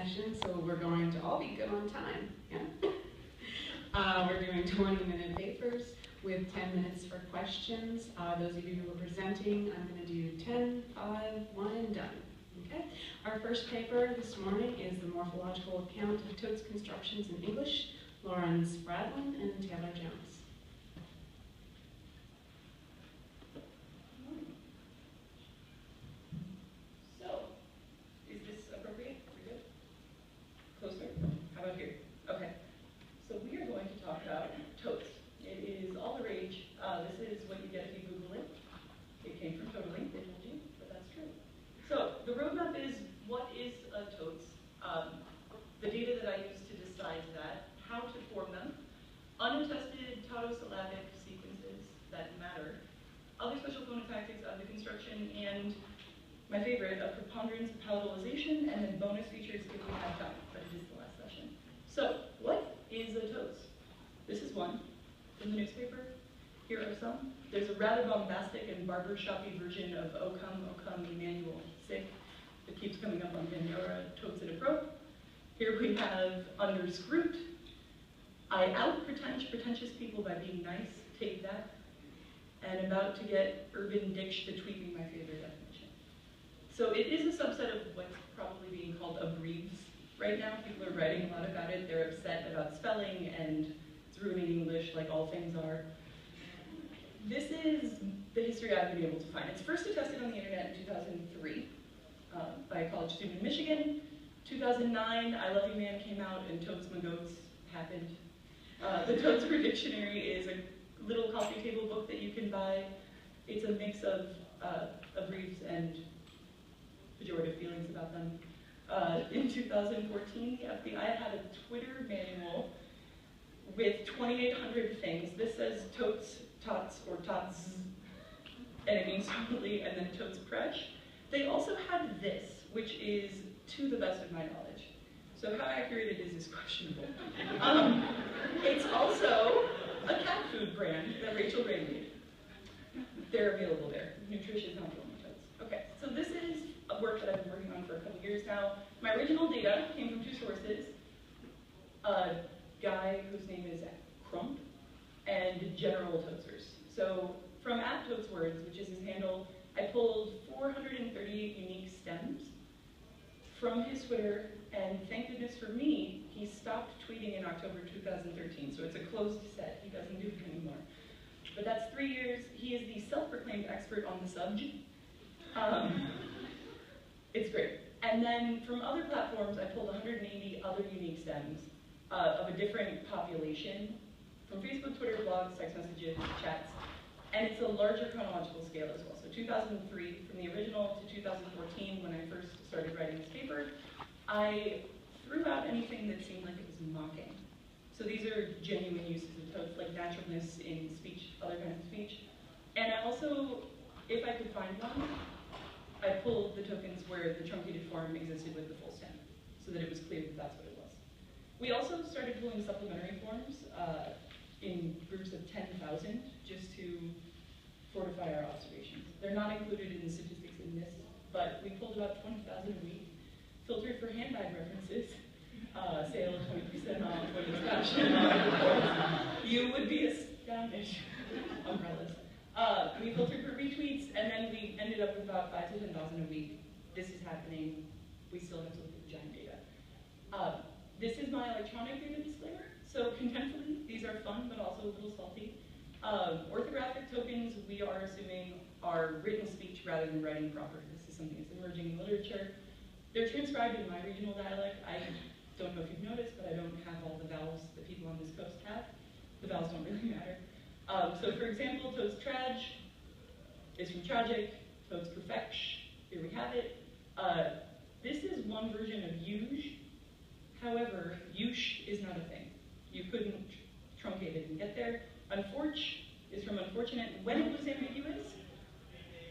session, so we're going to all be good on time. Yeah? We're doing 20-minute papers with 10 minutes for questions. Those of you who are presenting, I'm going to do 10, 5, 1, and done. Okay? Our first paper this morning is the Morphological Account of Totes Constructions in English, Lauren Spradlin and Taylor Jones. Closer? How about here? Okay. So we are going to talk about totes. It is all the rage. This is what you get if you Google it. It came from Totally, they told you, but that's true. So the roadmap is, what is a totes? The data that I use to decide that, how to form them, unattested tautosyllabic sequences that matter, other special phonotactics of the construction, and my favorite, a preponderance of palatalization, and then bonus features if we have time, but it is the last session. So, what is a totes? This is one from the newspaper. Here are some. There's a rather bombastic and barbershoppy version of O Come Emmanuel, sick, that keeps coming up on Pandora, totes it a pro. Here we have under scroot. I out pretentious people by being nice, take that. And about to get Urban Dicsh to tweet me my favorite definition. So it is a subset of what's probably being called abreves right now. People are writing a lot about it. They're upset about spelling, and it's ruining English like all things are. This is the history I've been able to find. It's first attested on the internet in 2003 by a college student in Michigan. 2009, I Love You Man came out, and Totes My Goats happened. The Totes for Dictionary is a little coffee table book that you can buy. It's a mix of abreves and pejorative feelings about them. In 2014, the FBI had a Twitter manual with 2,800 things. This says totes, tots, or tots, and it means totally, and then totes fresh. They also had this, which is to the best of my knowledge. So how accurate it is questionable. It's also a cat food brand that Rachel Ray made. They're available there. Nutritious, not the only totes. Okay, so this is a work that I've been working on for a couple years now. My original data came from two sources. A guy whose name is Crump and General Totesers. So from @TotesWords, which is his handle, I pulled 438 unique stems from his Twitter, and thank goodness for me, he stopped tweeting in October 2013, so it's a closed set. He doesn't do it anymore. But that's 3 years. He is the self-proclaimed expert on the subject. It's great. And then from other platforms, I pulled 180 other unique stems of a different population from Facebook, Twitter, blogs, text messages, chats, and it's a larger chronological scale as well. So 2003, from the original to 2014, when I first started writing this paper, I threw out anything that seemed like it was mocking. So these are genuine uses of totes, like naturalness in speech, other kinds of speech. And I also, if I could find one, I pulled the tokens where the truncated form existed with the full stem, so that it was clear that that's what it was. We also started pulling supplementary forms in groups of 10,000, just to fortify our observations. They're not included in the statistics in this, but we pulled about 20,000 a week, filtered for handbag references, sale of 20% off, women's fashion. You would be astounded. Umbrellas. We filtered for retweets, and then we ended up with about 5,000 to 10,000 a week. This is happening. We still have to look at the giant data. This is my electronic data disclaimer. So contentfully, these are fun, but also a little salty. Orthographic tokens, we are assuming, are written speech rather than writing proper. This is something that's emerging in literature. They're transcribed in my regional dialect. I don't know if you've noticed, but I don't have all the vowels that people on this coast have. The vowels don't really matter. So for example, totes trage is from tragic, totes perfection, here we have it. This is one version of uge. However, ush is not a thing. You couldn't truncate it and get there. Unforch is from unfortunate. When it was ambiguous,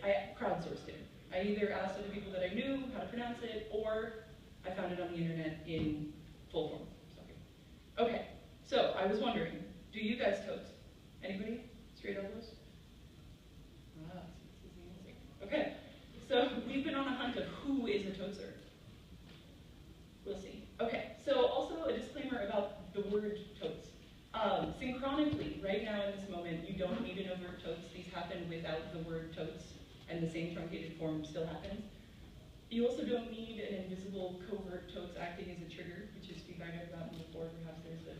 I crowdsourced it. I either asked other people that I knew how to pronounce it, or I found it on the internet in full form. Sorry. Okay, so I was wondering, do you guys totes? Anybody? Straight elbows? Ah, this is amazing. Okay, so we've been on a hunt of who is a toteser. We'll see. the word totes, and the same truncated form still happens. You also don't need an invisible covert totes acting as a trigger, which is feedback I've gotten before. Perhaps there's an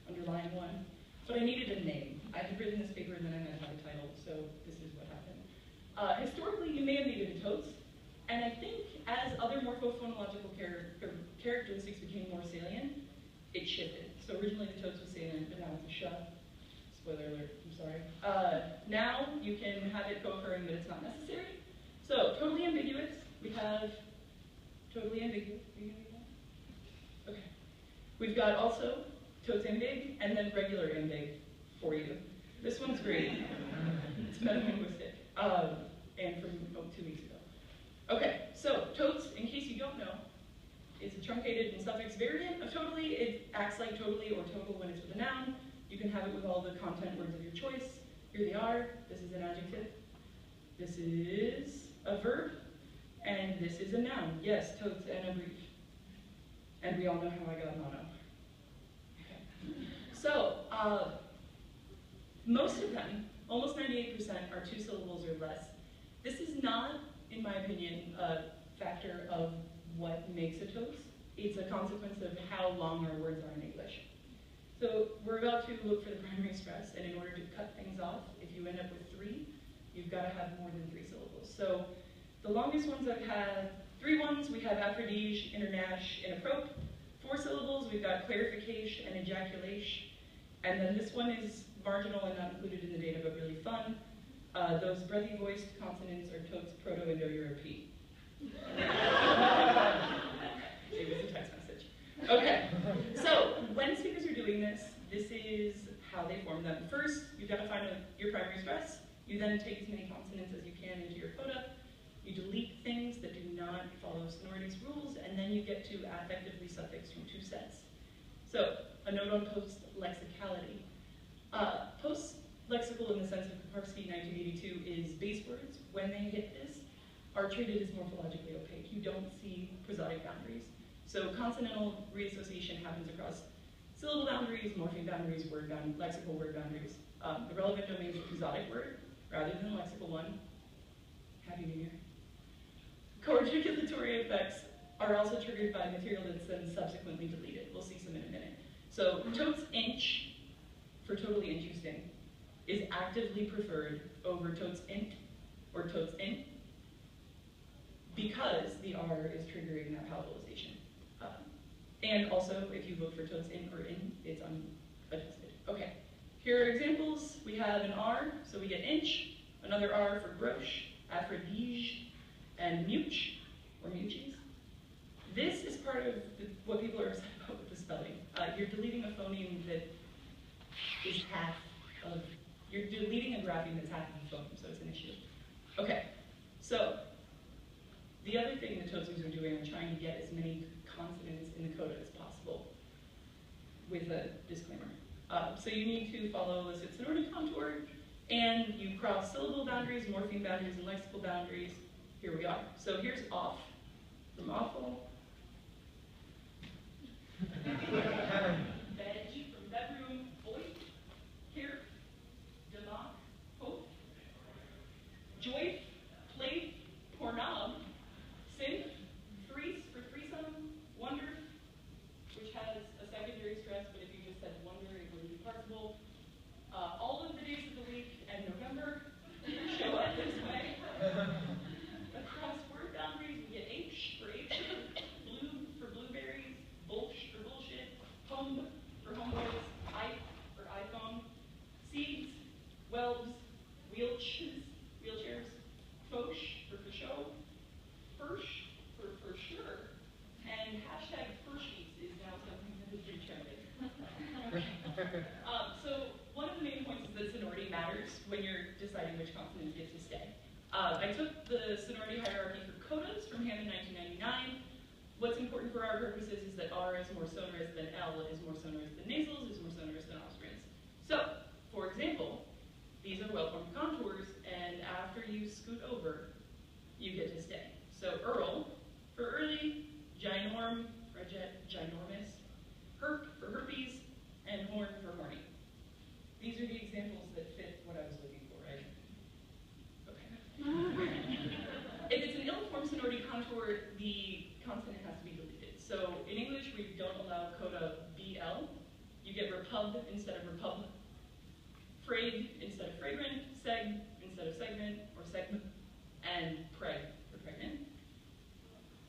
underlying one. But I needed a name. I had written this paper and then I had to have a title, so this is what happened. Historically, you may have needed a totes, and I think as other morphophonological characteristics became more salient, it shifted. So originally the totes was salient, but now it's a sh. Spoiler alert, I'm sorry. Now you can have it co-occurring, but it's not necessary. So totally ambiguous, we have totally ambiguous. Okay. We've got also totes ambig, and then regular ambig for you. This one's great. It's meta-linguistic, and from 2 weeks ago. Okay, so totes, in case you don't know, is a truncated and suffix variant of totally. It acts like totally or total when it's with a noun. You can have it with all the content words of your choice. Here they are. This is an adjective. This is a verb. And this is a noun. Yes, totes and a brief. And we all know how I got mono. Okay. So, most of them, almost 98%, are 2 syllables or less. This is not, in my opinion, a factor of what makes a totes. It's a consequence of how long our words are in English. So we're about to look for the primary stress, and in order to cut things off, if you end up with 3, you've got to have more than 3 syllables. So the longest ones I've had, 3 ones, we have aphrodise, internash, inappropriate. 4 syllables, we've got clarification and ejaculation. And then this one is marginal and not included in the data, but really fun. Those breathy voiced consonants are totes Proto-Indo-European. It was a text message. Okay, so when speakers are doing this, this is how they form them. First, you've got to find your primary stress. You then take as many consonants as you can into your coda. You delete things that do not follow sonority's rules, and then you get to affectively suffix from 2 sets. So, a note on post-lexicality. Post-lexical in the sense of Kuparski 1982 is base words, when they hit this, are treated as morphologically opaque. You don't see prosodic boundaries. So consonantal reassociation happens across syllable boundaries, morpheme boundaries, word boundaries, lexical word boundaries. The relevant domain is a prosodic word rather than a lexical one. Happy New Year. Coarticulatory effects are also triggered by material that's then subsequently deleted. We'll see some in a minute. So totes inch, for totally interesting, is actively preferred over totes int or totes int because the R is triggering that palatalization. And also, if you look for totes int or in, it's unadjusted. Okay, here are examples. We have an R, so we get inch, another R for broche, aphrodise, and much, or muches. This is part of what people are upset about with the spelling. You're deleting a phoneme that is half of, you're deleting a grapheme that's half of the phoneme, so it's an issue. Okay, so the other thing the Totes are doing are trying to get as many consonants in the coda as possible with a disclaimer. So you need to follow illicit sonority contour, and you cross syllable boundaries, morpheme boundaries, and lexical boundaries. Here we are. So here's off, from awful. Bed, from bedroom, voice, here, democ, hope, joy, play, pornob, synth, threes for threesome, wonder, which has a secondary stress, but if you just said wonder, it wouldn't be parsable. All of the days of the week and November show up this way. Across word boundaries, we get H for H, blue for blueberries, bullsh for bullshit, home for homeboys, I for iPhone, seeds, welbs, wheelchairs, foch for show, firsh for sure, and hashtag firshies is now something that has been trending. So one of the main points is that sonority matters when you're deciding which consonants get to stay. I took the sonority hierarchy for codas from Hammond 1999. What's important for our purposes is that R is more sonorous than L, is more sonorous than nasals, is more sonorous than obstruents. So, for example, these are well-formed contours, and after you scoot over, you get to stay. So Earl for early, ginorm for ginormous, herp for herpes, and horn for horny. These are the examples that fit what I was looking for, right? Okay. So in English, we don't allow coda BL. You get repub instead of repub, frayed instead of fragrant, seg instead of segment or segment, and preg for pregnant.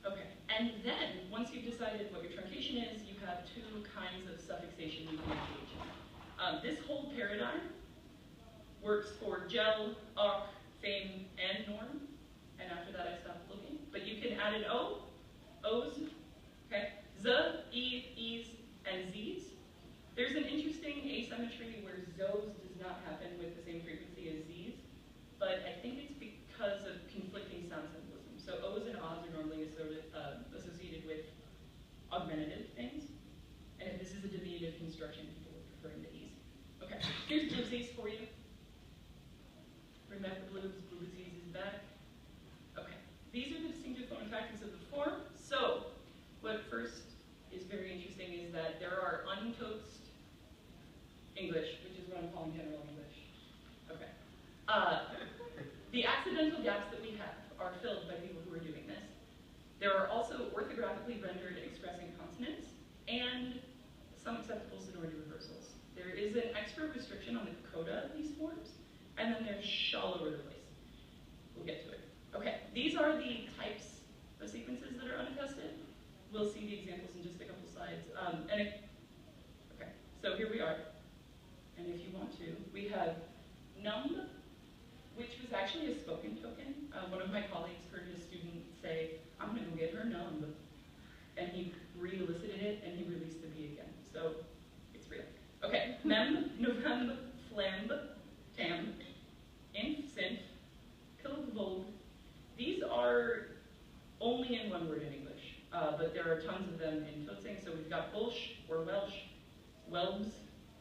Okay, and then once you've decided what your truncation is, you have two kinds of suffixation you can engage in. This whole paradigm works for gel, arc, fame, and norm, and after that I stopped looking. But you can add an O, O's, okay, Z, E, E's, and Z's. There's an interesting asymmetry where Z's does not happen with the same frequency as Z's, but I think it's because of conflicting sound symbolism. So O's and Ahs are normally associated with augmentative things, and if this is a diminutive construction, people would prefer the E's. Okay, here's bluesies for you. Remember bluesies is back. Okay, these are the distinctive phonotactics of the form. So, what first is very interesting is that there are untotesed English, which is what I'm calling general English. Okay. The accidental gaps that we have are filled by people who are doing this. There are also orthographically rendered expressing consonants and some acceptable sonority reversals. There is an extra restriction on the coda of these forms, and then there's sh all over the place. We'll get to it. Okay, these are the types of sequences that are unattested. We'll see the examples in just a couple slides. Okay, so here we are. And if you want to, we have numb, which was actually a spoken token. One of my colleagues heard a student say, I'm going to go get her numb. And he re-elicited it, and he released the B again. So it's real. Okay, mem, novemb, flamb, tam, inf, synth, kilvold. These are only in one word in English, but there are tons of them in Totes. So we've got Bolsh or Welsh, Welbs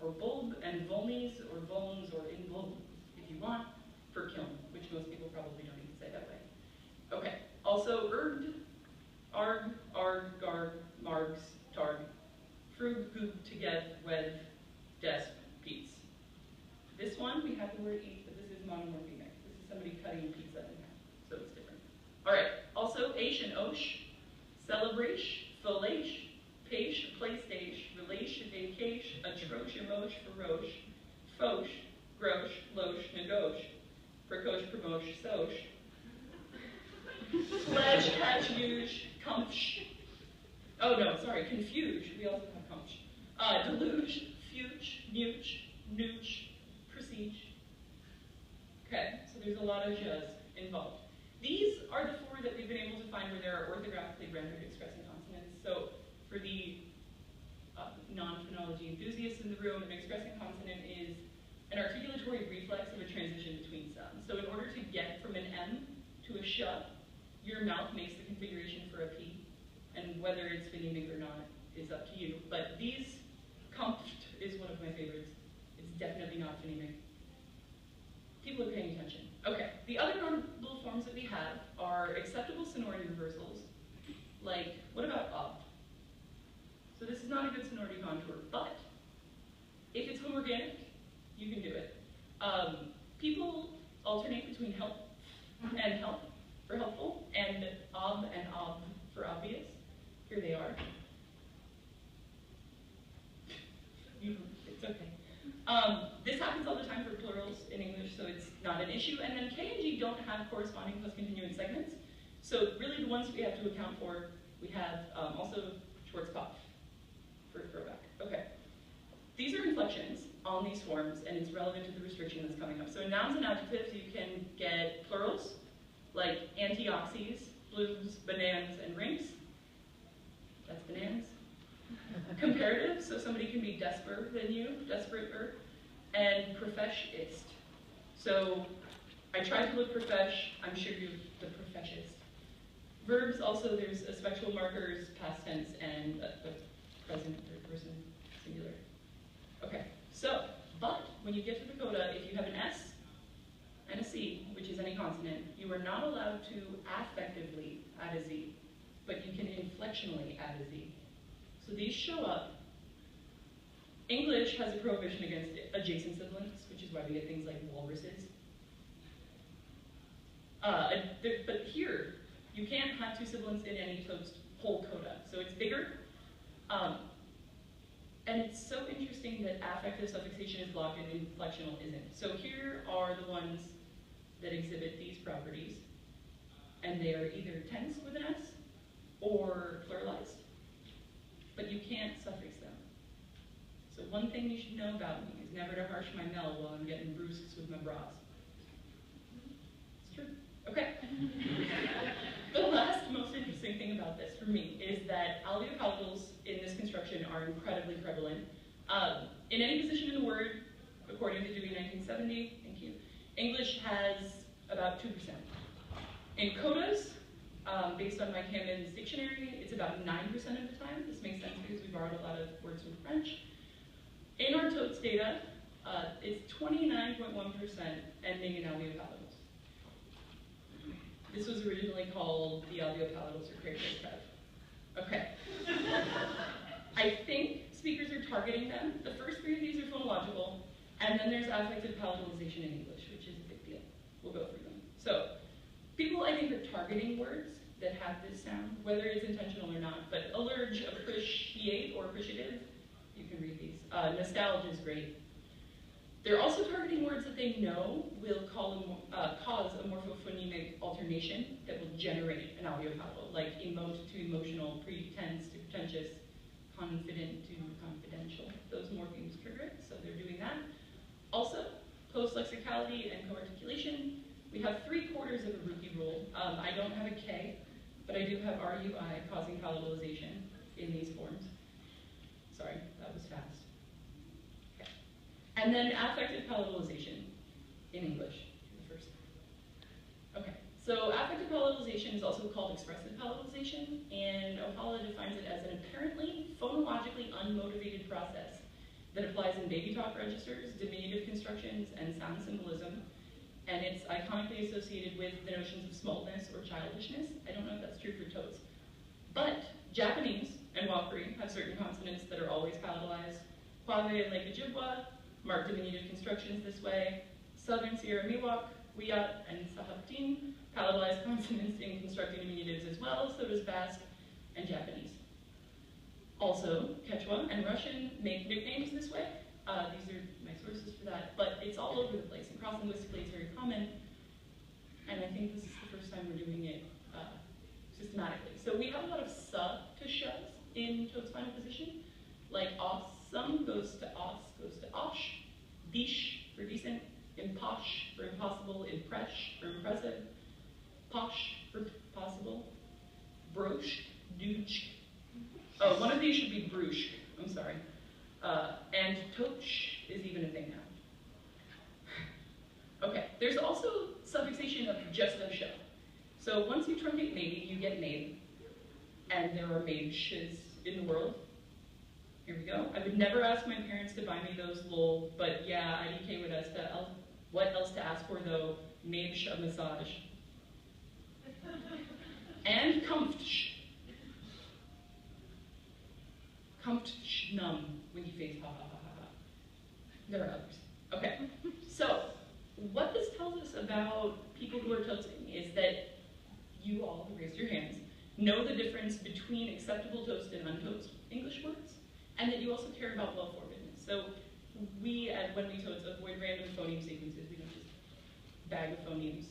or Bulb, and Volnies or Volns or Invulb, if you want, for kiln, which most people probably don't even say that way. Okay, also Ergd, Arg, Arg, Garg, Margs, Targ, Frug, Goog, Teged, Wed, Desp, Peats. This one, we have the word eat, but this is monomorphemic. This is somebody cutting pizza in half, so it's different. All right, also Aish and Osh, Celebrate, Folash, Paish, Playstage, Relation, Vacation, Atrosh, Emosh, Ferosh, Fosh, Grosh, Losh, Nagosh, Prakosh, Promosh, Sosh, Sledge, Catch, Huge, Kumsh. Oh no, sorry, Confuge. We also have Kumsh. Deluge, Fuge, Muge, Nooch, Prestige. Okay, so there's a lot of jazz involved. These are the four that we've been able to find where there are orthographically rendered expressing consonants. So for the non-phonology enthusiasts in the room, an expressing consonant is an articulatory reflex of a transition between sounds. So in order to get from an M to a sh, your mouth makes the configuration for a P, and whether it's phonemic or not is up to you. But these, compt is one of my favorites. It's definitely not phonemic. People are paying attention. Okay, the other notable forms that we have are acceptable sonority reversals, like, what about ob? So this is not a good sonority contour, but if it's homoorganic, you can do it. People alternate between help and help for helpful, and ob for obvious. Here they are. It's okay. This happens all the time for plurals in English, so it's not an issue. And then K and G don't have corresponding plus continuing segments. So really the ones we have to account for, we have also Schwarzkopf for throwback. Okay. These are inflections on these forms, and it's relevant to the restriction that's coming up. So in nouns and adjectives, you can get plurals, like antioxys, blues, bananas, and rings. That's bananas. Comparative, so somebody can be desper than you, desperater, and profeshist. So I tried to look profesh, I'm sure you're the profeshist. Verbs also, there's a spectral markers, past tense, and the present, third person, singular. Okay, so, but when you get to the coda, if you have an S and a C, which is any consonant, you are not allowed to affectively add a Z, but you can inflectionally add a Z. So these show up. English has a prohibition against adjacent sibilants, which is why we get things like walruses. But here, you can't have two sibilants in any whole coda. So it's bigger, And it's so interesting that affective suffixation is blocked and inflectional isn't. So here are the ones that exhibit these properties, and they are either tense with an S or pluralized, but you can't suffix them. So one thing you should know about me is never to harsh my mel while I'm getting bruises with my bras. It's true. Okay. The last most interesting thing about this for me is that alveopalatals in this construction are incredibly prevalent. In any position in the word, according to Dewey 1970, thank you, English has about 2%. In codas, based on my Camden's dictionary, it's about 9% of the time. This makes sense because we borrowed a lot of words from French. In our Totes data, it's 29.1% ending in alveopalatals. This was originally called the alveopalatals or crayfish crab. Okay. I think speakers are targeting them. The first three of these are phonological, and then there's affective palatalization in English, which is a big deal. We'll go through them. So, people, I think, are targeting words that have this sound, whether it's intentional or not, but allerge, appreciate, or appreciative, you can read these. Nostalgia is great. They're also targeting words that they know will cause a morphophonemic alternation that will generate an alveopalatal, like emote to emotional, pretense to pretentious, confident to confidential. Those morphemes trigger it, so they're doing that. Also, post-lexicality and co-articulation. We have 3/4 of a rookie rule. I don't have a K, but I do have RUI causing palatalization in these forms. Sorry, that was fast. Okay. And then affective palatalization in English, the first. Okay, so affective palatalization is also called expressive palatalization, and Ohala defines it as an apparently phonologically unmotivated process that applies in baby talk registers, diminutive constructions, and sound symbolism. And it's iconically associated with the notions of smallness or childishness. I don't know if that's true for Totes. But Japanese and Wakari have certain consonants that are always palatalized. Kwame and Lake Ojibwa mark diminutive constructions this way. Southern Sierra Miwok, Wiyat, and Sahaptin palatalize consonants in constructing diminutives as well, so does Basque and Japanese. Also, Quechua and Russian make nicknames this way. These are my sources for that, but it's all over the place. And cross-linguistically, it's very common, and I think this is the first time we're doing it systematically. So we have a lot of sa to shas in Totes final position, like awesome goes to os, goes to osh, dish for decent, imposh for impossible, impresh for impressive, posh for possible, brosh, douche. Oh, one of these should be brush, I'm sorry. And toch is even a thing now. Okay, there's also suffixation of just of show. So once you truncate maybe, you get made, and there are made-shes in the world. Here we go. I would never ask my parents to buy me those lol, but yeah, IDK would ask what else to ask for though, made-sh a massage. And comft-sh. Comft-sh-num, winky face, ha ha ha ha ha. There are others. Okay, so what this tells us about people who are Totesing is that you all who raised your hands know the difference between acceptable Totes and untotesed English words, and that you also care about well-formedness. So we, when we Totes, avoid random phoneme sequences. We don't just bag of phonemes.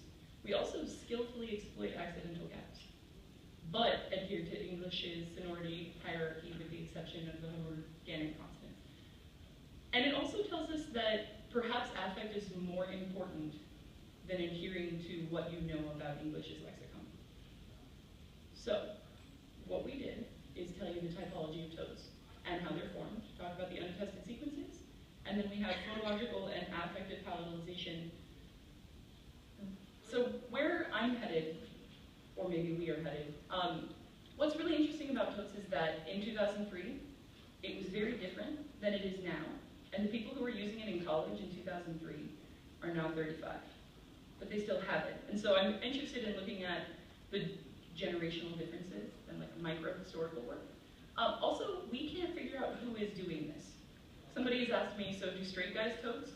We also skillfully exploit accidental gaps, but adhere to English's sonority hierarchy with the exception of the organic consonants. And it also tells us that perhaps affect is more important than adhering to what you know about English's lexicon. So, what we did is tell you the typology of Totes and how they're formed, talk about the untested sequences, and then we have phonological and affective palatalization. So where I'm headed, or maybe we are headed, what's really interesting about Totes is that in 2003, it was very different than it is now, and the people who were using it in college in 2003 are now 35, but they still have it. And so I'm interested in looking at the generational differences and like micro-historical work. Also, we can't figure out who is doing this. Somebody has asked me, so do straight guys Totes?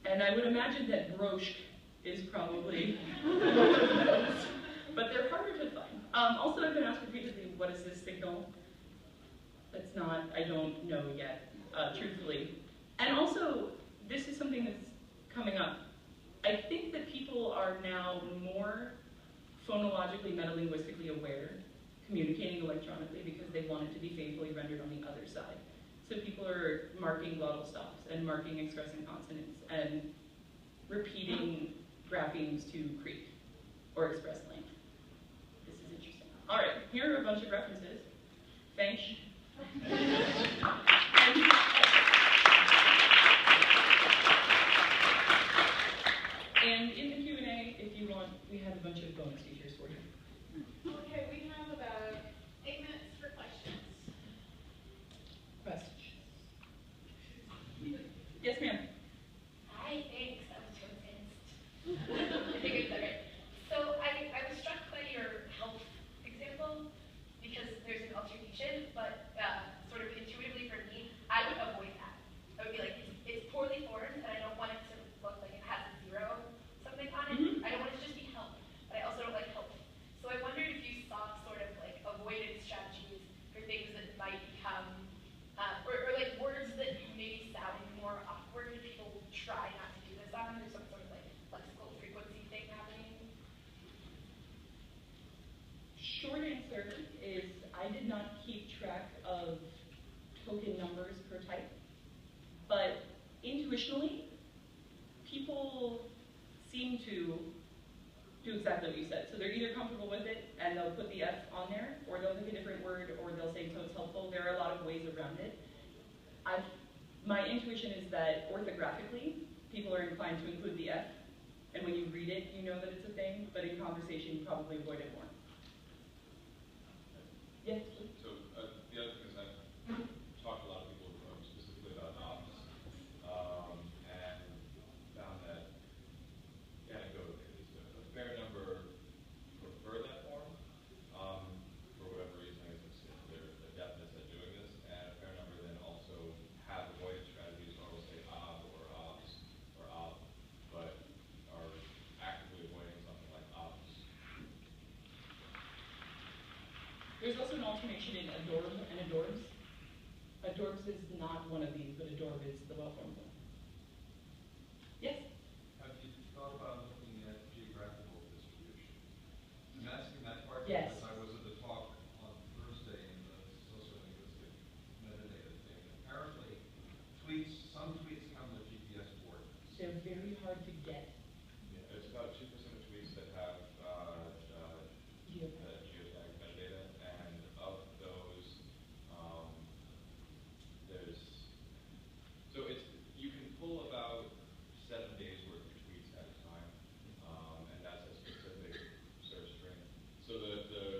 And I would imagine that brosh is probably one of those, but they're harder to find. Also, I've been asked repeatedly, what is this signal? That's not, I don't know yet, truthfully. And also, this is something that's coming up. I think that people are now more phonologically, metalinguistically aware, communicating electronically because they want it to be faithfully rendered on the other side. So people are marking glottal stops and marking expressing consonants and repeating graphemes to creak or express length. This is interesting. All right, here are a bunch of references. Thanks. And in the Q&A, if you want, we have a bunch of bonus features for you. Okay, we have about 8 minutes for questions. Questions? Yes, ma'am. Hi, thanks. That was convinced. I think it's okay. So I was struck by your health example because there's an alternation, but sort of intuitively for me, I would avoid that. I would be like, it's poorly formed, and I don't want it to look like it has a zero something on it. I don't want it to just be health, but I also don't like health. So I wondered if you saw sort of like avoidance strategies for things that might become, or like words that maybe sound more awkward if people try not to do this on. There's some sort of like lexical frequency thing happening. Short answer is I did not keep track of token numbers per type, but intuitionally, people seem to do exactly what you said. So they're either comfortable with it and they'll put the F on there, or they'll pick a different word, or they'll say totes helpful. There are a lot of ways around it. My intuition is that orthographically, people are inclined to include the F, and when you read it, you know that it's a thing, but in conversation, you probably avoid it more. Yes? So the other thing is I've talked to a lot of people specifically about ops, and found that anecdotally, a fair number prefer that form for whatever reason. I guess it's their adeptness at doing this, and a fair number then also have avoidance strategies, or will say or ops or op, but are actively avoiding something like ops. There's also an alternation in adorb and adorbs. Adorbs is not one of these, but adorb is the well-formed one. Yes? Have you thought about looking at geographical distribution? I'm asking that part Yes. because I was at the talk on Thursday in the sociolinguistic metadata thing. Apparently, some tweets come with GPS coordinates. They're very hard to get. Yeah, it's about 2% of tweets that have geotag metadata, and of those, you can pull about 7 days worth of tweets at a time, and that's a specific search string. So the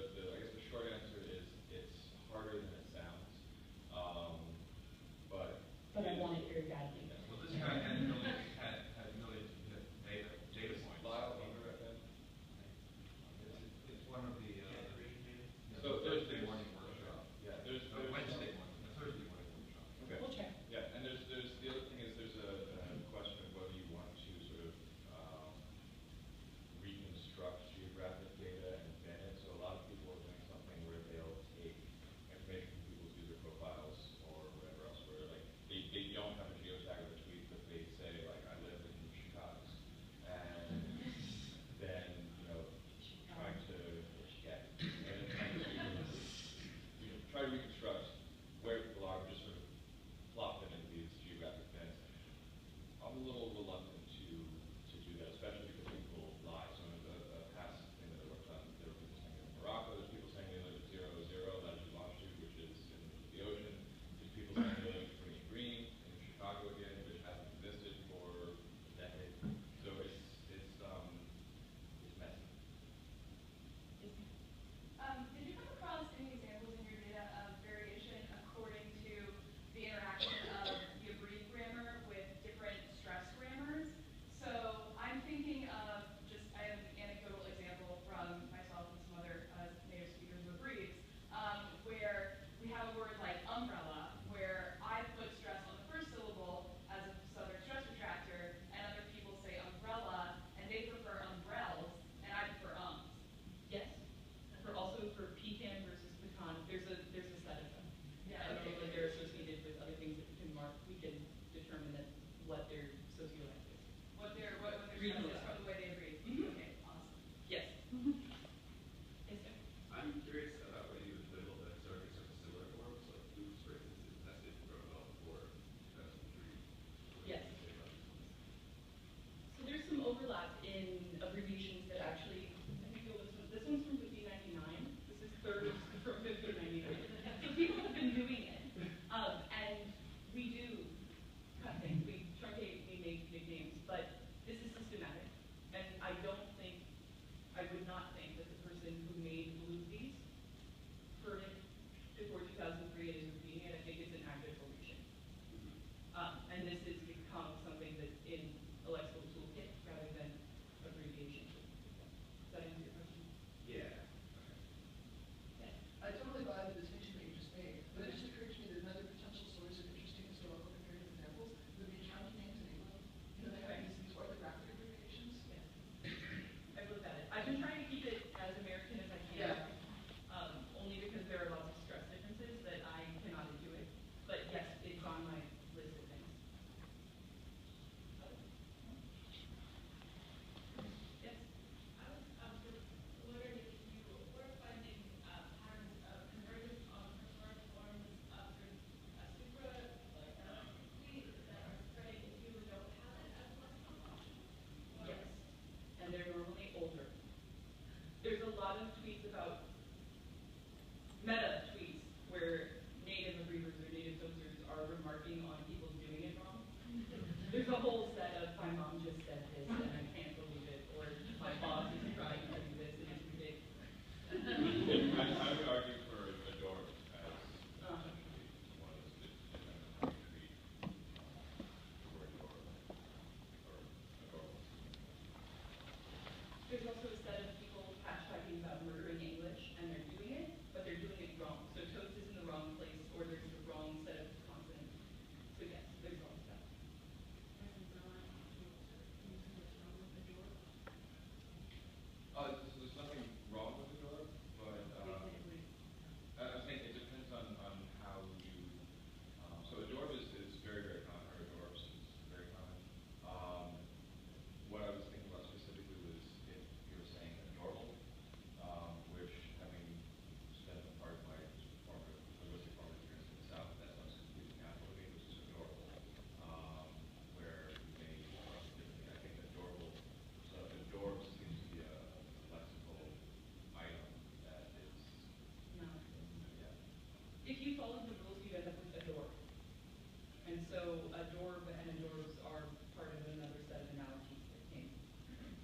So adorb and adorbs are part of another set of analogies that came.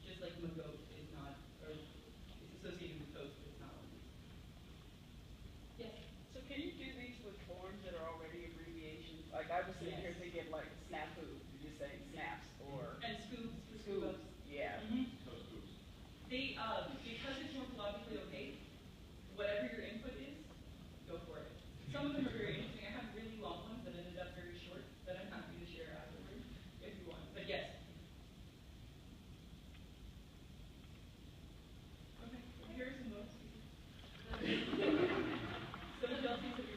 Just like magote is not, or it's associated with toast, but it's not one of these. Yes? So can you do these with forms that are already abbreviations? Like I was sitting here Yes. thinking like snafu, you're just saying snaps, or And scoops, for scoop ups. yeah. Toast hoops. They, because it's morphologically opaque, whatever your input is, go for it. Some of them are very interesting. I have really long ones that ended up very short that I'm happy to share afterwards if you want. But yes. Okay, comparison notes. So Chelsea's